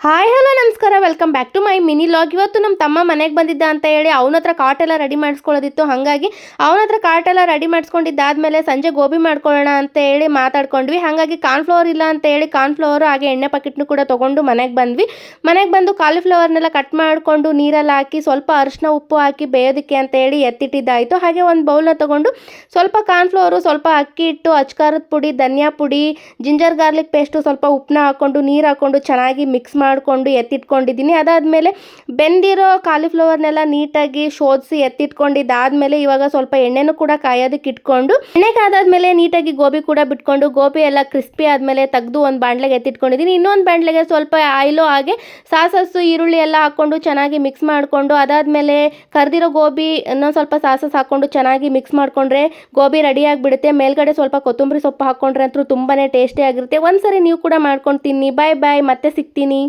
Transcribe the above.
Hi hello ನಮಸ್ಕಾರ, welcome back to my mini vlog. ಇವತ್ತು ನಮ್ಮ ತಮ್ಮ ಮನೆಗೆ ಬಂದಿದ್ದ ಅಂತ ಹೇಳಿ ಅವನ ಹತ್ರ ಕಾಟ್ ಎಲ್ಲ ರೆಡಿ ಮಾಡಿಸ್ಕೊಳ್ಳೋದಿತ್ತು. ಹಾಗಾಗಿ ಅವನ ಹತ್ರ ಕಾಟ್ ಎಲ್ಲ ರೆಡಿ ಮಾಡಿಸ್ಕೊಂಡಿದ್ದಾದ್ಮೇಲೆ ಸಂಜೆ ಗೋಬಿ ಮಾಡ್ಕೊಳ್ಳೋಣ ಅಂತ ಹೇಳಿ ಮಾತಾಡ್ಕೊಂಡ್ವಿ. ಹಾಗಾಗಿ ಕಾರ್ನ್ಫ್ಲವರ್ ಇಲ್ಲ ಅಂತ ಹೇಳಿ ಕಾರ್ನ್ಫ್ಲವರ್ ಹಾಗೆ ಎಣ್ಣೆ ಪ್ಯಾಕೆಟ್ನು ಕೂಡ ತೊಗೊಂಡು ಮನೆಗೆ ಬಂದ್ವಿ. ಮನೆಗೆ ಬಂದು ಕಾಲಿಫ್ಲವರ್ನೆಲ್ಲ ಕಟ್ ಮಾಡಿಕೊಂಡು ನೀರಲ್ಲಿ ಹಾಕಿ ಸ್ವಲ್ಪ ಅರಿಶಿನ ಉಪ್ಪು ಹಾಕಿ ಬೇಯೋದಕ್ಕೆ ಅಂತ ಹೇಳಿ ಎತ್ತಿಟ್ಟಿದ್ದಾಯಿತು. ಹಾಗೆ ಒಂದು ಬೌಲ್ನ ತೊಗೊಂಡು ಸ್ವಲ್ಪ ಕಾರ್ನ್ಫ್ಲವರು, ಸ್ವಲ್ಪ ಅಕ್ಕಿ ಹಿಟ್ಟು, ಅಚ್ಕಾರದ ಪುಡಿ, ಧನಿಯಾ ಪುಡಿ, ಜಿಂಜರ್ ಗಾರ್ಲಿಕ್ ಪೇಸ್ಟು, ಸ್ವಲ್ಪ ಉಪ್ಪನ್ನ ಹಾಕ್ಕೊಂಡು ನೀರು ಹಾಕ್ಕೊಂಡು ಚೆನ್ನಾಗಿ ಮಿಕ್ಸ್ ಮಾಡಿಕೊಂಡು ಎತ್ತಿಟ್ಕೊಂಡಿದ್ದೀನಿ. ಅದಾದಮೇಲೆ ಬೆಂದಿರೋ ಕಾಲಿಫ್ಲವರ್ನೆಲ್ಲ ನೀಟಾಗಿ ಶೋಧಿಸಿ ಎತ್ತಿಟ್ಕೊಂಡಿದ್ದಾದಮೇಲೆ ಇವಾಗ ಸ್ವಲ್ಪ ಎಣ್ಣೆನೂ ಕೂಡ ಕಾಯೋದಕ್ಕೆ ಇಟ್ಕೊಂಡು ಎಣ್ಣೆ ಕಾದಾದ್ಮೇಲೆ ನೀಟಾಗಿ ಗೋಬಿ ಕೂಡ ಬಿಟ್ಕೊಂಡು ಗೋಬಿ ಎಲ್ಲ ಕ್ರಿಸ್ಪಿ ಆದಮೇಲೆ ತೆಗೆದು ಒಂದು ಬಾಣಲೆಗೆ ಎತ್ತಿಟ್ಕೊಂಡಿದ್ದೀನಿ. ಇನ್ನೊಂದು ಬಾಣಲೆಗೆ ಸ್ವಲ್ಪ ಆಯಿಲು ಹಾಗೆ ಸಾಸಸ್ಸು ಈರುಳ್ಳಿ ಎಲ್ಲ ಹಾಕ್ಕೊಂಡು ಚೆನ್ನಾಗಿ ಮಿಕ್ಸ್ ಮಾಡಿಕೊಂಡು ಅದಾದಮೇಲೆ ಕರ್ದಿರೋ ಗೋಬಿ ಇನ್ನೊಂದು ಸ್ವಲ್ಪ ಸಾಸಸ್ ಹಾಕ್ಕೊಂಡು ಚೆನ್ನಾಗಿ ಮಿಕ್ಸ್ ಮಾಡಿಕೊಂಡ್ರೆ ಗೋಬಿ ರೆಡಿ ಆಗಿಬಿಡುತ್ತೆ. ಮೇಲ್ಗಡೆ ಸ್ವಲ್ಪ ಕೊತ್ತಂಬರಿ ಸೊಪ್ಪು ಹಾಕ್ಕೊಂಡ್ರೆ ಅಂತೂ ತುಂಬಾ ಟೇಸ್ಟಿ ಆಗಿರುತ್ತೆ. ಒಂದ್ಸರಿ ನೀವು ಕೂಡ ಮಾಡ್ಕೊಂಡು ತಿನ್ನಿ. ಬಾಯ್ ಬಾಯ್, ಮತ್ತೆ ಸಿಗ್ತೀನಿ.